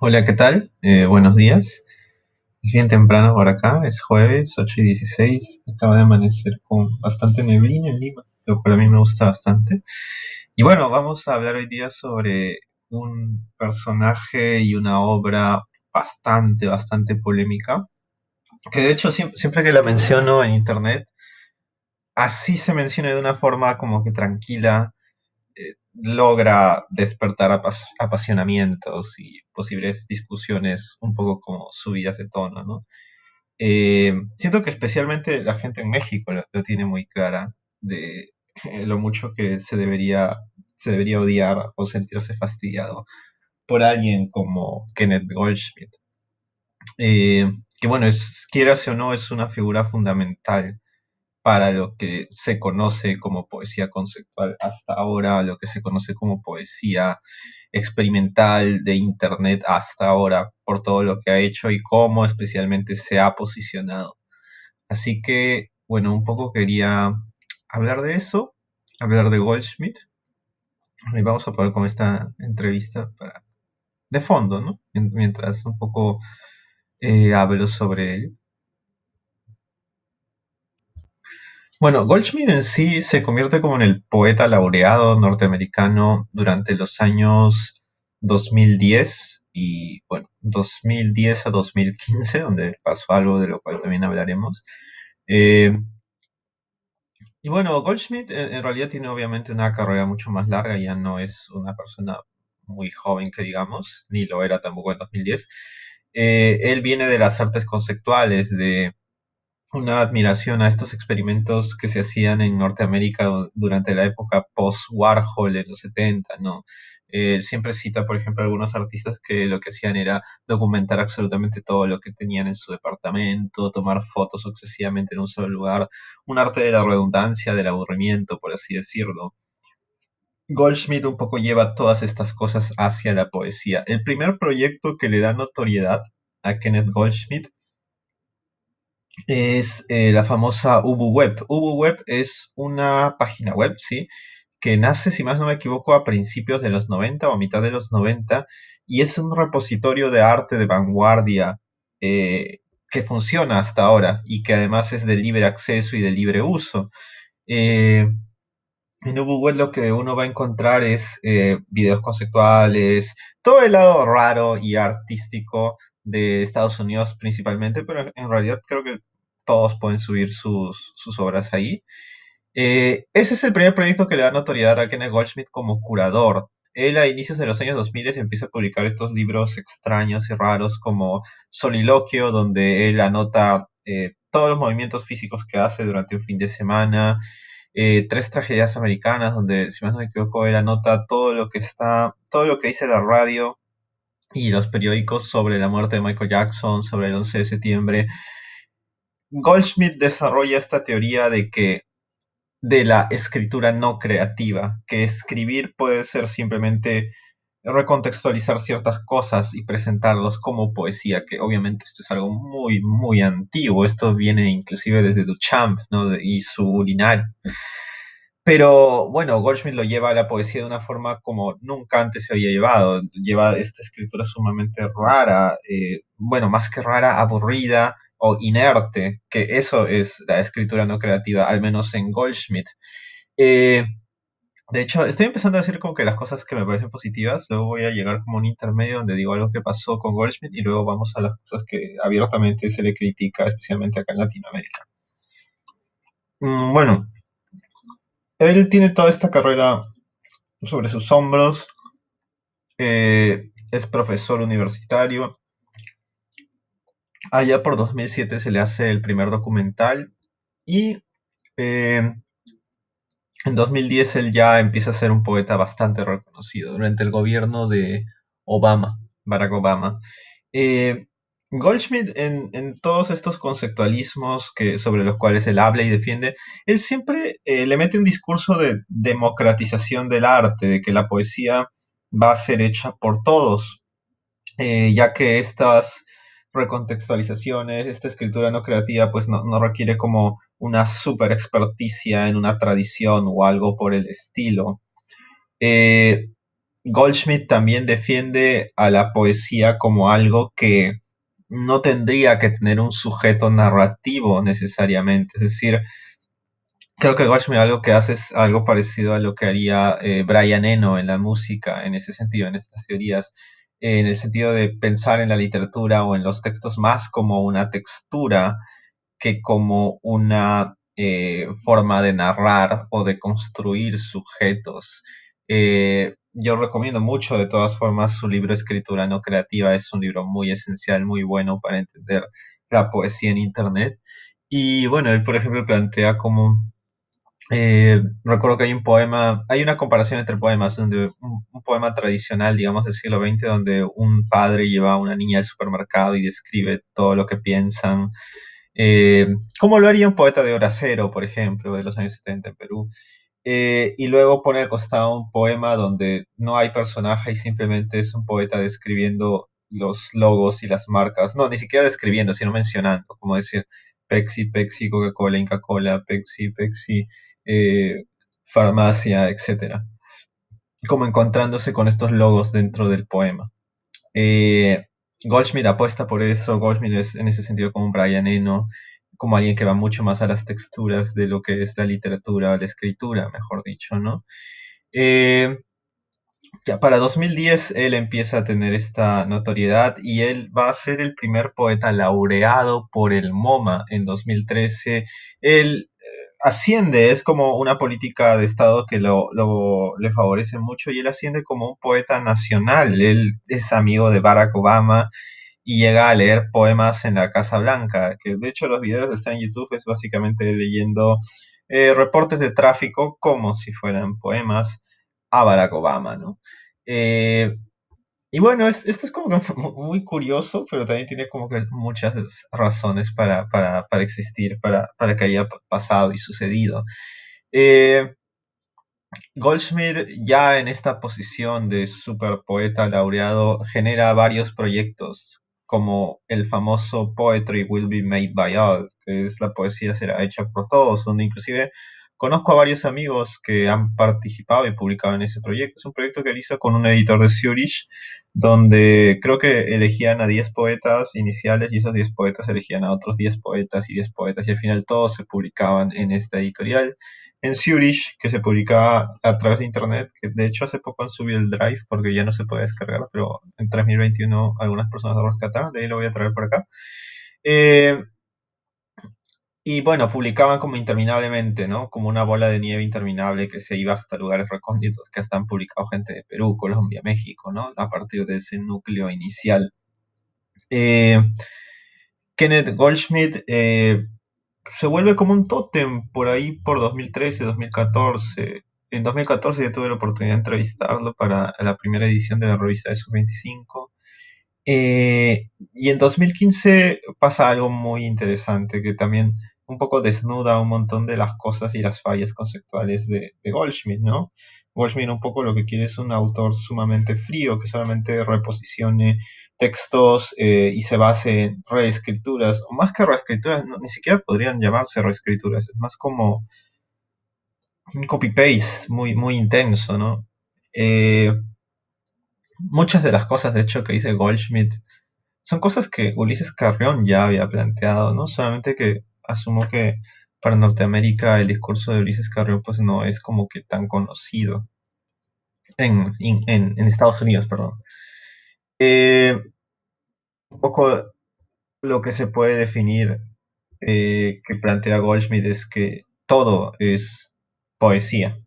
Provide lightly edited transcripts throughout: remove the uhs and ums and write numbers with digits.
Hola, ¿qué tal? Buenos días. Es bien temprano por acá, es jueves 8:16. Acaba de amanecer con bastante neblina en Lima, lo cual a mí me gusta bastante. Y bueno, vamos a hablar hoy día sobre un personaje y una obra bastante polémica, que de hecho siempre que la menciono en internet, así se menciona de una forma como que tranquila, logra despertar apasionamientos y posibles discusiones un poco como subidas de tono, ¿no? Siento que especialmente la gente en México lo tiene muy clara de lo mucho que se debería odiar o sentirse fastidiado por alguien como Kenneth Goldschmidt. Eh, que bueno, quieras o no, es una figura fundamental para lo que se conoce como poesía conceptual hasta ahora, lo que se conoce como poesía experimental de Internet hasta ahora, por todo lo que ha hecho y cómo especialmente se ha posicionado. Así que, bueno, un poco quería hablar de eso, hablar de Goldschmidt, y vamos a poner con esta entrevista de fondo, ¿no? Mientras un poco hablo sobre él. Bueno, Goldschmidt en sí se convierte como en el poeta laureado norteamericano durante los años 2010 y, bueno, 2010 a 2015, donde pasó algo de lo cual también hablaremos. Eh, y bueno, Goldschmidt en realidad tiene obviamente una carrera mucho más larga, ya no es una persona muy joven que digamos, ni lo era tampoco en 2010. Él viene de las artes conceptuales, de una admiración a estos experimentos que se hacían en Norteamérica durante la época post-Warhol en los 70, ¿no? Siempre cita, por ejemplo, algunos artistas que lo que hacían era documentar absolutamente todo lo que tenían en su departamento, tomar fotos sucesivamente en un solo lugar, un arte de la redundancia, del aburrimiento, por así decirlo. Goldschmidt un poco lleva todas estas cosas hacia la poesía. El primer proyecto que le da notoriedad a Kenneth Goldschmidt es la famosa UbuWeb. UbuWeb es una página web, ¿sí? Que nace, si más no me equivoco, a principios de los 90 o a mitad de los 90 y es un repositorio de arte de vanguardia que funciona hasta ahora y que además es de libre acceso y de libre uso. Eh, en UbuWeb lo que uno va a encontrar es videos conceptuales, todo el lado raro y artístico de Estados Unidos principalmente, pero en realidad creo que todos pueden subir sus obras ahí. Ese es el primer proyecto que le da notoriedad a Kenneth Goldschmidt como curador. Él a inicios de los años 2000 empieza a publicar estos libros extraños y raros como Soliloquio, donde él anota todos los movimientos físicos que hace durante un fin de semana, Tres tragedias americanas, donde, si más no me equivoco, él anota todo lo que dice la radio y los periódicos sobre la muerte de Michael Jackson, sobre el 11 de septiembre. Goldschmidt desarrolla esta teoría de la escritura no creativa, que escribir puede ser simplemente recontextualizar ciertas cosas y presentarlos como poesía, que obviamente esto es algo muy antiguo, esto viene inclusive desde Duchamp, ¿no? Y su urinario. Pero bueno, Goldschmidt lo lleva a la poesía de una forma como nunca antes se había llevado. Lleva esta escritura sumamente rara, bueno, más que rara, aburrida o inerte, que eso es la escritura no creativa, al menos en Goldschmidt. Eh, de hecho, estoy empezando a decir como que las cosas que me parecen positivas, luego voy a llegar como a un intermedio donde digo algo que pasó con Goldschmidt y luego vamos a las cosas que abiertamente se le critica, especialmente acá en Latinoamérica. Bueno, él tiene toda esta carrera sobre sus hombros, es profesor universitario. Allá por 2007 se le hace el primer documental y eh, en 2010 él ya empieza a ser un poeta bastante reconocido durante el gobierno de Obama, Barack Obama. Eh, Goldschmidt en todos estos conceptualismos sobre los cuales él habla y defiende, él siempre le mete un discurso de democratización del arte, de que la poesía va a ser hecha por todos, ya que estas recontextualizaciones, esta escritura no creativa, pues no requiere como una super experticia en una tradición o algo por el estilo. Eh, Goldschmidt también defiende a la poesía como algo que no tendría que tener un sujeto narrativo necesariamente. Es decir, creo que Goldschmidt algo que hace es algo parecido a lo que haría Brian Eno en la música, en ese sentido, en estas teorías, en el sentido de pensar en la literatura o en los textos más como una textura que como una forma de narrar o de construir sujetos. Yo recomiendo mucho, de todas formas, su libro Escritura no creativa. Es un libro muy esencial, muy bueno para entender la poesía en Internet. Y bueno, él, por ejemplo, plantea como recuerdo que hay un poema, hay una comparación entre poemas, donde un poema tradicional, digamos, del siglo XX, donde un padre lleva a una niña al supermercado y describe todo lo que piensan, eh, como lo haría un poeta de hora cero, por ejemplo, de los años 70 en Perú. Y luego pone al costado un poema donde no hay personaje y simplemente es un poeta describiendo los logos y las marcas. No, ni siquiera describiendo, sino mencionando, como decir Pepsi, Pepsi, Coca-Cola, Inca-Cola, Pepsi, Pepsi, eh, farmacia, etcétera. Como encontrándose con estos logos dentro del poema. Eh, Goldschmidt apuesta por eso. Goldschmidt es en ese sentido como un Brian Eno, como alguien que va mucho más a las texturas de lo que es la literatura, la escritura, mejor dicho, ¿no? Eh, ya para 2010 él empieza a tener esta notoriedad y él va a ser el primer poeta laureado por el MoMA en 2013. Él asciende, es como una política de Estado que le favorece mucho y él asciende como un poeta nacional. Él es amigo de Barack Obama y llega a leer poemas en la Casa Blanca, que de hecho los videos están en YouTube, es básicamente leyendo reportes de tráfico como si fueran poemas a Barack Obama, ¿no? Eh, y bueno, esto es como que muy curioso, pero también tiene como que muchas razones para existir, para que haya pasado y sucedido. Eh, Goldschmidt, ya en esta posición de superpoeta laureado, genera varios proyectos, como el famoso Poetry Will Be Made by All, que es la poesía será hecha por todos, donde inclusive conozco a varios amigos que han participado y publicado en ese proyecto. Es un proyecto que él hizo con un editor de Zurich, donde creo que elegían a 10 poetas iniciales y esos 10 poetas elegían a otros 10 poetas y 10 poetas y al final todos se publicaban en esta editorial en Zurich, que se publicaba a través de internet, que de hecho hace poco han subido el Drive porque ya no se puede descargar, pero en 2021 algunas personas lo rescataron, de ahí lo voy a traer por acá. Eh, y bueno, publicaban como interminablemente, ¿no? Como una bola de nieve interminable que se iba hasta lugares recónditos, que hasta han publicado gente de Perú, Colombia, México, ¿no? A partir de ese núcleo inicial. Eh, Kenneth Goldschmidt se vuelve como un tótem por ahí por 2013, 2014. En 2014 yo tuve la oportunidad de entrevistarlo para la primera edición de la revista de Sub 25. Y en 2015 pasa algo muy interesante que también un poco desnuda un montón de las cosas y las fallas conceptuales de Goldschmidt, ¿no? Goldschmidt un poco lo que quiere es un autor sumamente frío, que solamente reposicione textos y se base en reescrituras, o más que reescrituras, ni siquiera podrían llamarse reescrituras, es más como un copy-paste muy, muy intenso, ¿no? Eh, Muchas de las cosas, de hecho, que dice Goldschmidt son cosas que Ulises Carrión ya había planteado, ¿no? Solamente que asumo que para Norteamérica el discurso de Ulises Carrión pues no es como que tan conocido en Estados Unidos, perdón. Eh, un poco lo que se puede definir que plantea Goldschmidt es que todo es poesía.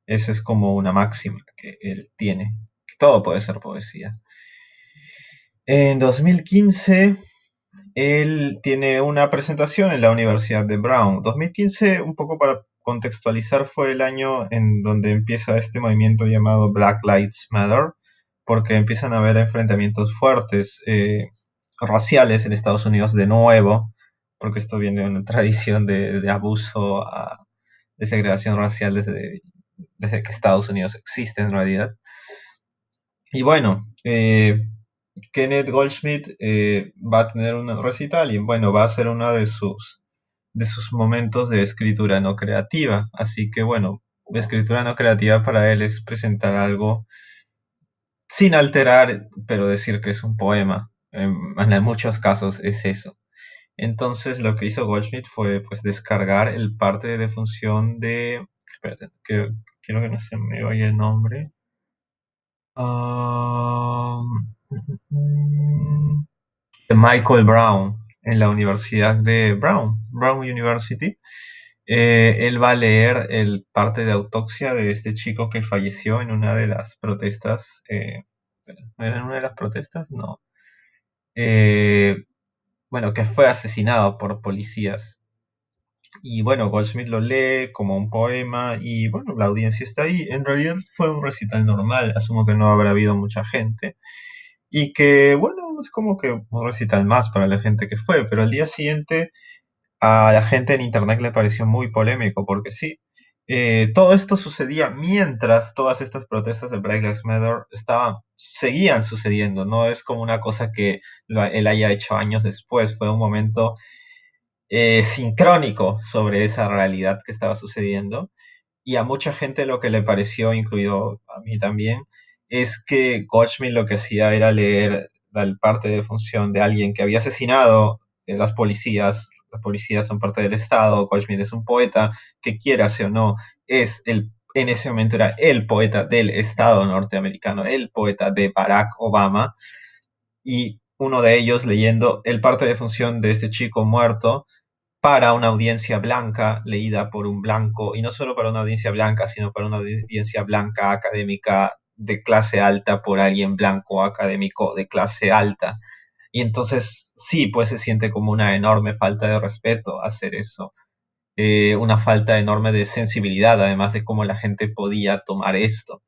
Eso es como una máxima que él tiene, que todo puede ser poesía. En 2015 él tiene una presentación en la Universidad de Brown. 2015, un poco para contextualizar, fue el año en donde empieza este movimiento llamado Black Lives Matter, porque empiezan a haber enfrentamientos fuertes raciales en Estados Unidos de nuevo, porque esto viene de una tradición de abuso, de segregación racial desde que Estados Unidos existe en realidad. Y bueno, Kenneth Goldschmidt va a tener un recital y bueno, va a ser uno de sus momentos de escritura no creativa. Así que bueno, la escritura no creativa para él es presentar algo sin alterar, pero decir que es un poema. En muchos casos es eso. Entonces lo que hizo Goldschmidt fue pues descargar el parte de función de... Espérate, que quiero que no se me vaya el nombre. Ah, de Michael Brown en la Universidad de Brown University. Él va a leer el parte de autopsia de este chico que falleció en una de las protestas. ¿Era en una de las protestas? No. Eh, bueno, que fue asesinado por policías. Y bueno, Goldsmith lo lee como un poema y bueno, la audiencia está ahí. En realidad fue un recital normal, asumo que no habrá habido mucha gente. Y que bueno, es como que un recital más para la gente que fue, pero al día siguiente a la gente en internet le pareció muy polémico porque sí, todo esto sucedía mientras todas estas protestas de Black Lives Matter seguían sucediendo, no es como una cosa que él haya hecho años después, fue un momento sincrónico sobre esa realidad que estaba sucediendo. Y a mucha gente lo que le pareció, incluido a mí también, es que Goldschmidt lo que hacía era leer la parte de función de alguien que había asesinado las policías. Las policías son parte del Estado. Goldschmidt es un poeta que, quierase o no, en ese momento era el poeta del Estado norteamericano, el poeta de Barack Obama. Y uno de ellos leyendo el parte de función de este chico muerto para una audiencia blanca leída por un blanco, y no solo para una audiencia blanca, sino para una audiencia blanca académica de clase alta por alguien blanco académico de clase alta. Y entonces sí, pues se siente como una enorme falta de respeto hacer eso. Una falta enorme de sensibilidad, además de cómo la gente podía tomar esto.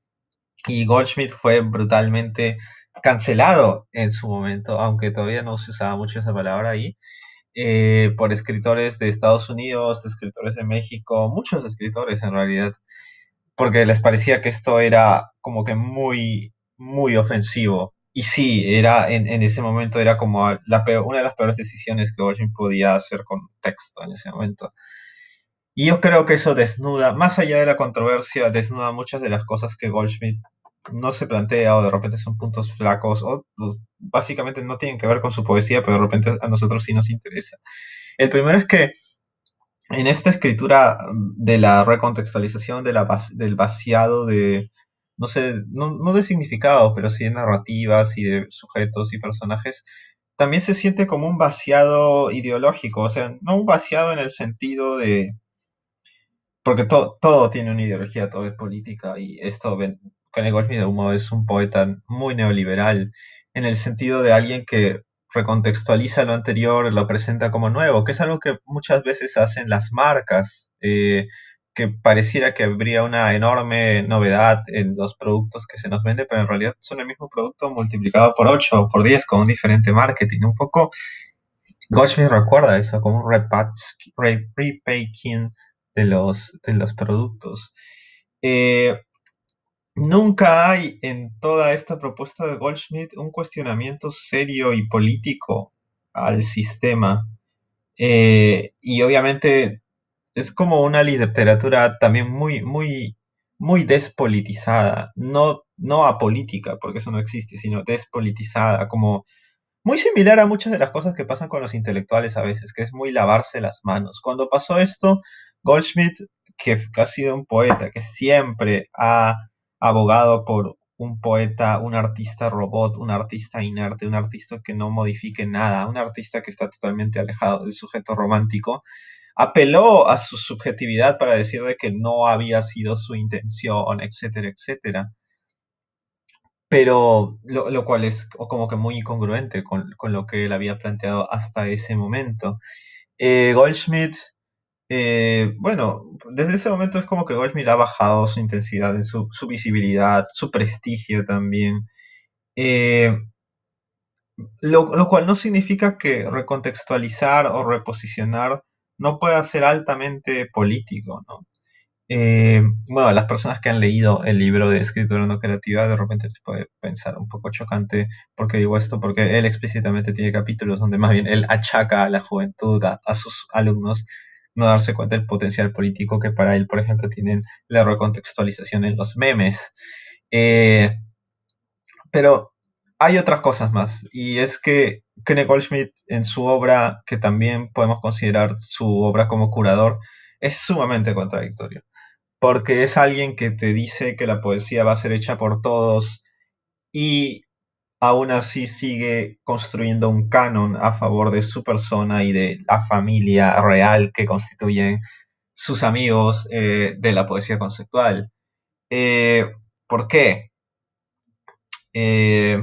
Y Goldschmidt fue brutalmente cancelado en su momento, aunque todavía no se usaba mucho esa palabra ahí, por escritores de Estados Unidos, de escritores de México, muchos escritores en realidad, porque les parecía que esto era como que muy ofensivo. Y sí, en ese momento era como una de las peores decisiones que Goldsmith podía hacer con texto en ese momento. Y yo creo que eso desnuda, más allá de la controversia, desnuda muchas de las cosas que Goldschmidt no se plantea o de repente son puntos flacos o básicamente no tienen que ver con su poesía, pero de repente a nosotros sí nos interesa. El primero es que en esta escritura de la recontextualización del vaciado de, no sé, no de significados, pero sí de narrativas y de sujetos y personajes, también se siente como un vaciado ideológico, o sea, no un vaciado en el sentido de, porque todo tiene una ideología, todo es política, y esto, Kanye Goldsmith de algún modo es un poeta muy neoliberal, en el sentido de alguien que recontextualiza lo anterior, lo presenta como nuevo, que es algo que muchas veces hacen las marcas, que pareciera que habría una enorme novedad en los productos que se nos venden, pero en realidad son el mismo producto multiplicado por 8 o por 10 con un diferente marketing. Un poco Goldschmidt recuerda eso como un repaking de los productos. Eh, Nunca hay en toda esta propuesta de Goldschmidt un cuestionamiento serio y político al sistema. Y obviamente es como una literatura también muy despolitizada, no apolítica, porque eso no existe, sino despolitizada, como muy similar a muchas de las cosas que pasan con los intelectuales a veces, que es muy lavarse las manos. Cuando pasó esto, Goldschmidt, que ha sido un poeta, que siempre ha abogado por un poeta, un artista robot, un artista inerte, un artista que no modifique nada, un artista que está totalmente alejado del sujeto romántico, apeló a su subjetividad para decir de que no había sido su intención, etcétera, etcétera, pero lo cual es como que muy incongruente con lo que él había planteado hasta ese momento. Goldschmidt, bueno, desde ese momento es como que Goldschmidt ha bajado su intensidad, su visibilidad, su prestigio también. Eh, lo cual no significa que recontextualizar o reposicionar no pueda ser altamente político, ¿no? Bueno, las personas que han leído el libro de escritura no creativa de repente les puede pensar un poco chocante porque digo esto, porque él explícitamente tiene capítulos donde más bien él achaca a la juventud, a sus alumnos, no darse cuenta del potencial político que para él, por ejemplo, tienen la recontextualización en los memes. Eh, Pero hay otras cosas más, y es que Kenneth Goldschmidt en su obra, que también podemos considerar su obra como curador, es sumamente contradictorio, porque es alguien que te dice que la poesía va a ser hecha por todos y aún así sigue construyendo un canon a favor de su persona y de la familia real que constituyen sus amigos de la poesía conceptual. Eh, ¿Por qué? Eh,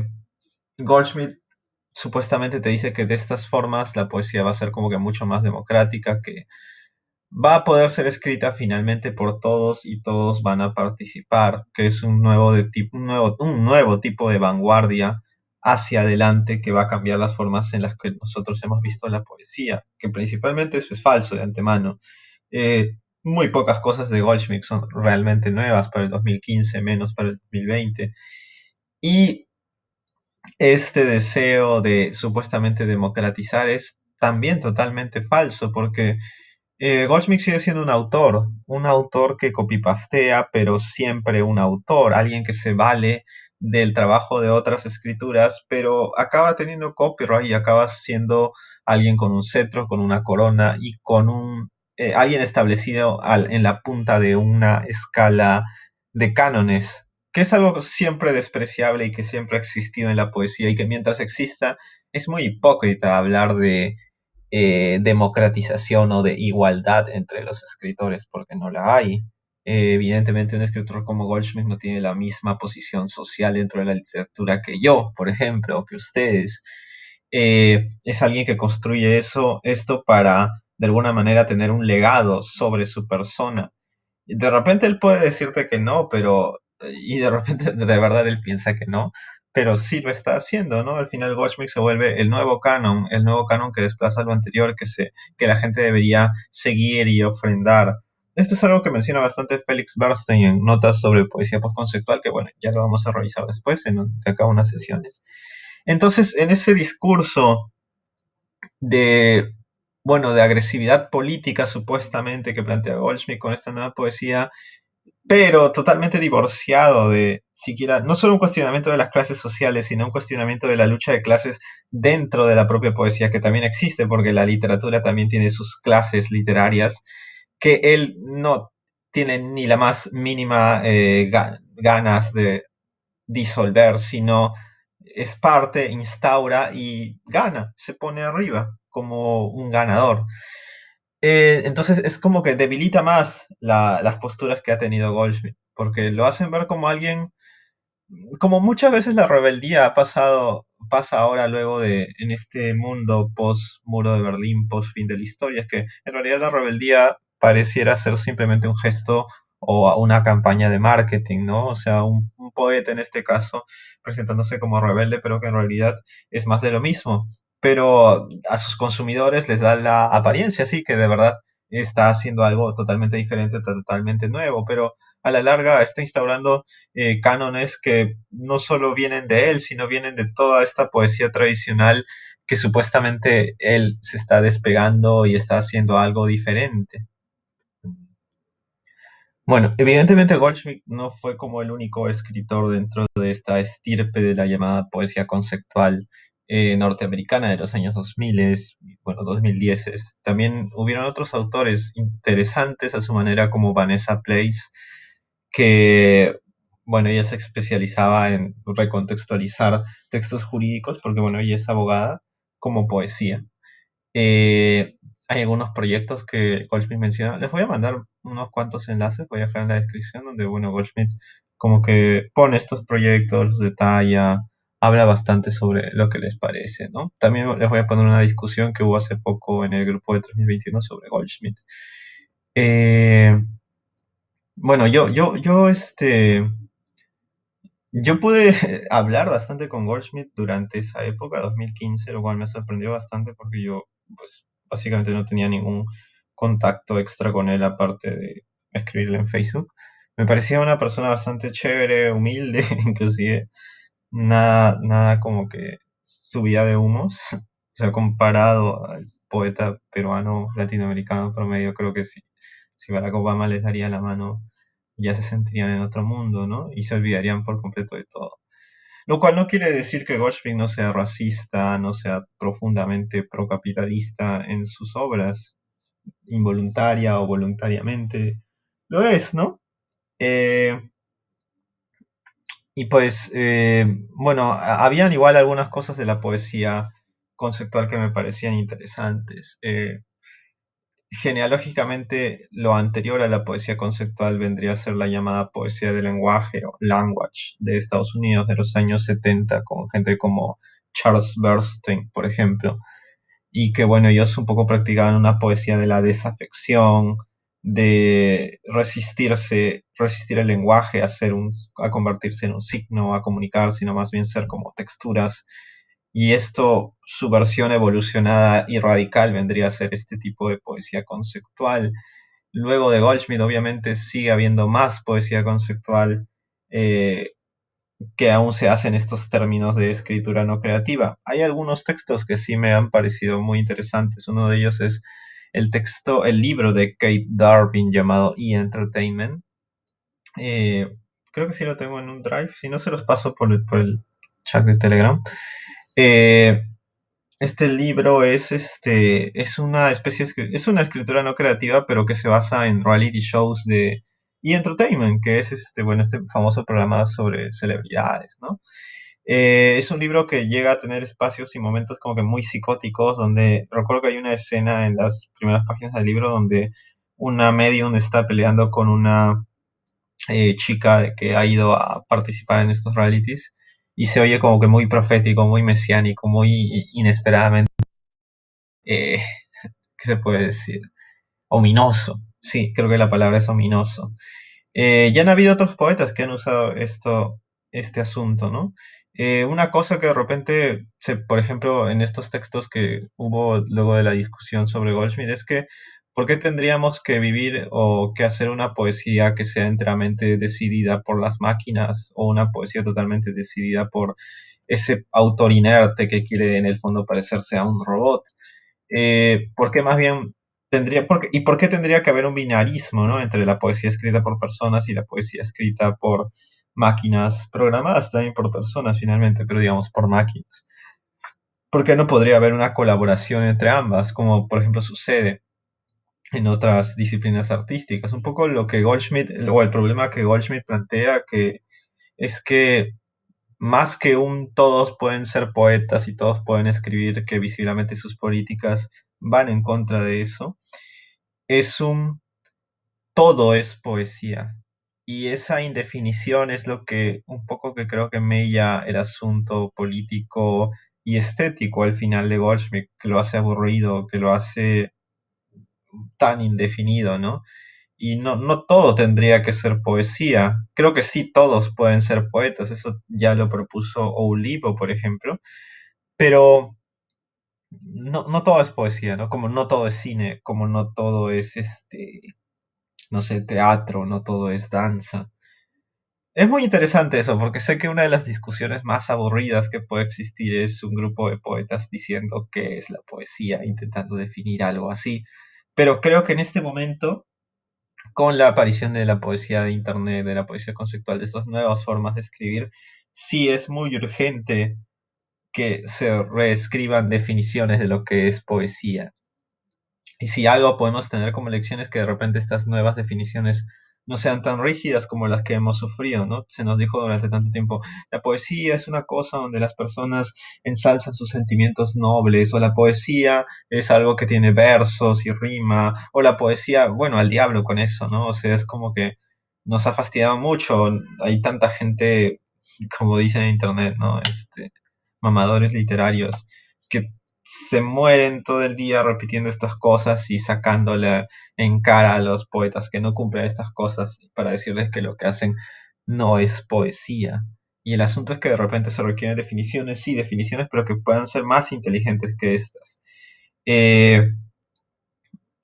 Goldschmidt supuestamente te dice que de estas formas la poesía va a ser como que mucho más democrática, que va a poder ser escrita finalmente por todos y todos van a participar, que es un nuevo tipo de vanguardia hacia adelante que va a cambiar las formas en las que nosotros hemos visto la poesía, que principalmente eso es falso de antemano. Muy pocas cosas de Goldschmidt son realmente nuevas para el 2015, menos para el 2020. Y este deseo de supuestamente democratizar es también totalmente falso, porque Goldsmith sigue siendo un autor que copypastea, pero siempre un autor, alguien que se vale del trabajo de otras escrituras, pero acaba teniendo copyright y acaba siendo alguien con un cetro, con una corona y con alguien establecido en la punta de una escala de cánones, que es algo siempre despreciable y que siempre ha existido en la poesía y que mientras exista es muy hipócrita hablar de democratización o de igualdad entre los escritores, porque no la hay. Evidentemente un escritor como Goldschmidt no tiene la misma posición social dentro de la literatura que yo, por ejemplo, o que ustedes. Es alguien que construye esto para, de alguna manera, tener un legado sobre su persona. De repente él puede decirte que no, pero y de repente de verdad él piensa que no, pero sí lo está haciendo, ¿no? Al final Goldschmidt se vuelve el nuevo canon que desplaza lo anterior que la gente debería seguir y ofrendar. Esto es algo que menciona bastante Felix Bernstein en Notas sobre poesía postconceptual, que bueno, ya lo vamos a revisar después de acá unas sesiones. Entonces, en ese discurso de, bueno, de agresividad política supuestamente que plantea Goldschmidt con esta nueva poesía, pero totalmente divorciado de siquiera, no solo un cuestionamiento de las clases sociales, sino un cuestionamiento de la lucha de clases dentro de la propia poesía, que también existe, porque la literatura también tiene sus clases literarias, que él no tiene ni la más mínima ganas de disolver, sino es parte, instaura y gana, se pone arriba como un ganador. Entonces es como que debilita más las posturas que ha tenido Goldschmidt, porque lo hacen ver como alguien, como muchas veces la rebeldía pasa ahora luego en este mundo post muro de Berlín, post fin de la historia, es que en realidad la rebeldía pareciera ser simplemente un gesto o una campaña de marketing, ¿no? O sea, un poeta en este caso presentándose como rebelde, pero que en realidad es más de lo mismo. Pero a sus consumidores les da la apariencia, sí, que de verdad está haciendo algo totalmente diferente, totalmente nuevo, pero a la larga está instaurando cánones que no solo vienen de él, sino vienen de toda esta poesía tradicional que supuestamente él se está despegando y está haciendo algo diferente. Bueno, evidentemente Goldschmidt no fue como el único escritor dentro de esta estirpe de la llamada poesía conceptual norteamericana de los años 2000, bueno, 2010. También hubieron otros autores interesantes a su manera como Vanessa Place, que, bueno, ella se especializaba en recontextualizar textos jurídicos, porque, bueno, ella es abogada, como poesía. Hay algunos proyectos que Goldschmidt menciona. Les voy a mandar unos cuantos enlaces, voy a dejar en la descripción, donde, bueno, Goldschmidt como que pone estos proyectos, los detalla, habla bastante sobre lo que les parece, ¿no? También les voy a poner una discusión que hubo hace poco en el grupo de 2021 sobre Goldschmidt. Eh, bueno, yo pude hablar bastante con Goldschmidt durante esa época, 2015, lo cual me sorprendió bastante porque yo, pues, básicamente no tenía ningún contacto extra con él aparte de escribirle en Facebook. Me parecía una persona bastante chévere, humilde, inclusive nada como que subía de humos. O sea, comparado al poeta peruano latinoamericano promedio, creo que sí. Si Barack Obama les daría la mano, ya se sentirían en otro mundo, ¿no? Y se olvidarían por completo de todo. Lo cual no quiere decir que Goldschmidt no sea racista, no sea profundamente procapitalista en sus obras, involuntaria o voluntariamente. Lo es, ¿no? Eh, y pues, bueno, habían igual algunas cosas de la poesía conceptual que me parecían interesantes. Genealógicamente, lo anterior a la poesía conceptual vendría a ser la llamada poesía del lenguaje o language de Estados Unidos de los años 70, con gente como Charles Bernstein, por ejemplo, y que bueno, ellos un poco practicaban una poesía de la desafección, de resistirse, resistir el lenguaje, a convertirse en un signo, a comunicar, sino más bien ser como texturas. Y esto, su versión evolucionada y radical vendría a ser este tipo de poesía conceptual. Luego de Goldschmidt, obviamente, sigue habiendo más poesía conceptual, eh, que aún se hacen estos términos de escritura no creativa. Hay algunos textos que sí me han parecido muy interesantes. Uno de ellos es el libro de Kate Darwin llamado E-Entertainment. Eh, Creo que sí lo tengo en un drive. Si no, se los paso por el chat de Telegram. Eh, este libro es una es una escritura no creativa, pero que se basa en reality shows de E-Entertainment, que es bueno, este famoso programa sobre celebridades, ¿no? Es un libro que llega a tener espacios y momentos como que muy psicóticos, donde recuerdo que hay una escena en las primeras páginas del libro donde una medium está peleando con una chica que ha ido a participar en estos realities y se oye como que muy profético, muy mesiánico, muy inesperadamente, eh, ¿qué se puede decir? Ominoso. Sí, creo que la palabra es ominoso. Ya han habido otros poetas que han usado este asunto, ¿no? Una cosa que de repente, por ejemplo, en estos textos que hubo luego de la discusión sobre Goldschmidt, es que ¿por qué tendríamos que vivir o que hacer una poesía que sea enteramente decidida por las máquinas o una poesía totalmente decidida por ese autor inerte que quiere en el fondo parecerse a un robot? ¿Por qué más bien y por qué tendría que haber un binarismo, ¿no? Entre la poesía escrita por personas y la poesía escrita por máquinas, programadas también por personas finalmente, pero digamos por máquinas? ¿Por qué no podría haber una colaboración entre ambas, como por ejemplo sucede en otras disciplinas artísticas? Un poco lo que Goldschmidt, o el problema que Goldschmidt plantea, que es que más que un todos pueden ser poetas y todos pueden escribir, que visiblemente sus políticas van en contra de eso, es un todo es poesía. Y esa indefinición es lo que un poco que creo que mella el asunto político y estético al final de Goldschmidt, que lo hace aburrido, que lo hace tan indefinido, ¿no? Y no todo tendría que ser poesía. Creo que sí todos pueden ser poetas, eso ya lo propuso Oulipo, por ejemplo, pero no todo es poesía, ¿no? Como no todo es cine, como no todo es no sé, teatro, no todo es danza. Es muy interesante eso, porque sé que una de las discusiones más aburridas que puede existir es un grupo de poetas diciendo qué es la poesía, intentando definir algo así. Pero creo que en este momento, con la aparición de la poesía de Internet, de la poesía conceptual, de estas nuevas formas de escribir, sí es muy urgente que se reescriban definiciones de lo que es poesía. Y si algo podemos tener como lecciones que de repente estas nuevas definiciones no sean tan rígidas como las que hemos sufrido, ¿no? Se nos dijo durante tanto tiempo, la poesía es una cosa donde las personas ensalzan sus sentimientos nobles, o la poesía es algo que tiene versos y rima, o la poesía, bueno, al diablo con eso, ¿no? O sea, es como que nos ha fastidiado mucho, hay tanta gente, como dicen en internet, ¿no? Mamadores literarios que se mueren todo el día repitiendo estas cosas y sacándole en cara a los poetas que no cumplen estas cosas para decirles que lo que hacen no es poesía. Y el asunto es que de repente se requieren definiciones, sí, definiciones, pero que puedan ser más inteligentes que estas. Eh,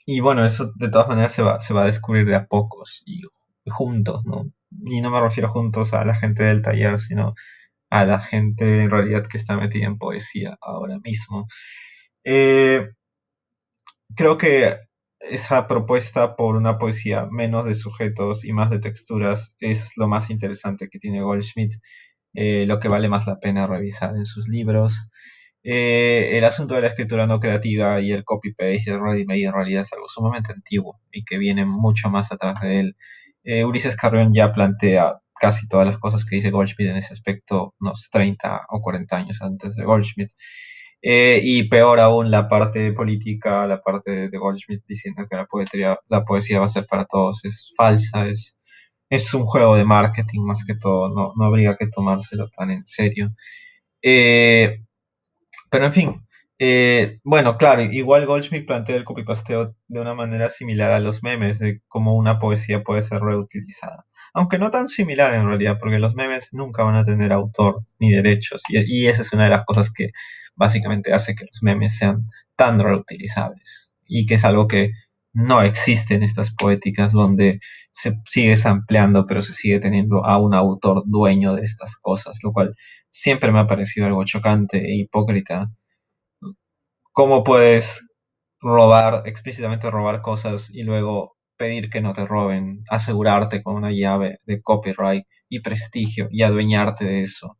y bueno, eso de todas maneras se va a descubrir de a pocos y juntos, ¿no? Y no me refiero juntos a la gente del taller, sino a la gente en realidad que está metida en poesía ahora mismo. Eh, Creo que esa propuesta por una poesía menos de sujetos y más de texturas es lo más interesante que tiene Goldschmidt. lo que vale más la pena revisar en sus libros. El asunto de la escritura no creativa y el copy-paste y el ready-made en realidad es algo sumamente antiguo y que viene mucho más atrás de él. Ulises Carrión ya plantea casi todas las cosas que dice Goldschmidt en ese aspecto unos 30 o 40 años antes de Goldschmidt. Y peor aún la parte política, la parte de Goldschmidt diciendo que la poesía va a ser para todos, es falsa, es un juego de marketing más que todo, no habría que tomárselo tan en serio. Eh, pero en fin, bueno, claro, igual Goldschmidt plantea el copypasteo de una manera similar a los memes, de cómo una poesía puede ser reutilizada. Aunque no tan similar en realidad, porque los memes nunca van a tener autor ni derechos, y esa es una de las cosas que básicamente hace que los memes sean tan reutilizables, y que es algo que no existe en estas poéticas donde se sigue sampleando, pero se sigue teniendo a un autor dueño de estas cosas, lo cual siempre me ha parecido algo chocante e hipócrita. ¿Cómo puedes robar, explícitamente robar cosas y luego pedir que no te roben, asegurarte con una llave de copyright y prestigio y adueñarte de eso?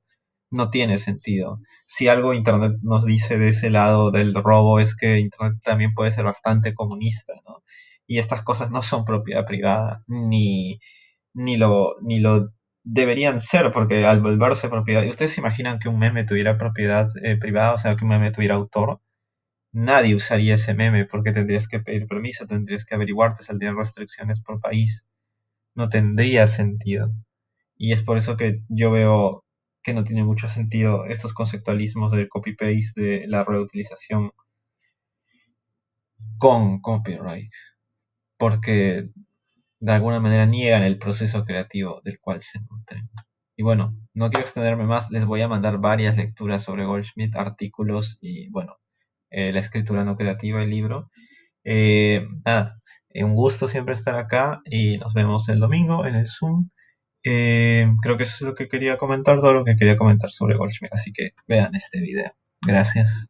No tiene sentido. Si algo Internet nos dice de ese lado del robo es que Internet también puede ser bastante comunista, ¿no? Y estas cosas no son propiedad privada, ni lo deberían ser, porque al volverse propiedad, ¿y ustedes se imaginan que un meme tuviera propiedad privada, o sea, que un meme tuviera autor? Nadie usaría ese meme porque tendrías que pedir permiso, tendrías que averiguar, te saldrían restricciones por país. No tendría sentido. Y es por eso que yo veo que no tiene mucho sentido estos conceptualismos del copy-paste, de la reutilización con copyright, porque de alguna manera niegan el proceso creativo del cual se nutren. Y bueno, no quiero extenderme más, les voy a mandar varias lecturas sobre Goldschmidt, artículos y bueno, la escritura no creativa, el libro. Nada, un gusto siempre estar acá y nos vemos el domingo en el Zoom. Creo que eso es lo que quería comentar, todo lo que quería comentar sobre Goldschmidt, así que vean este video. Gracias.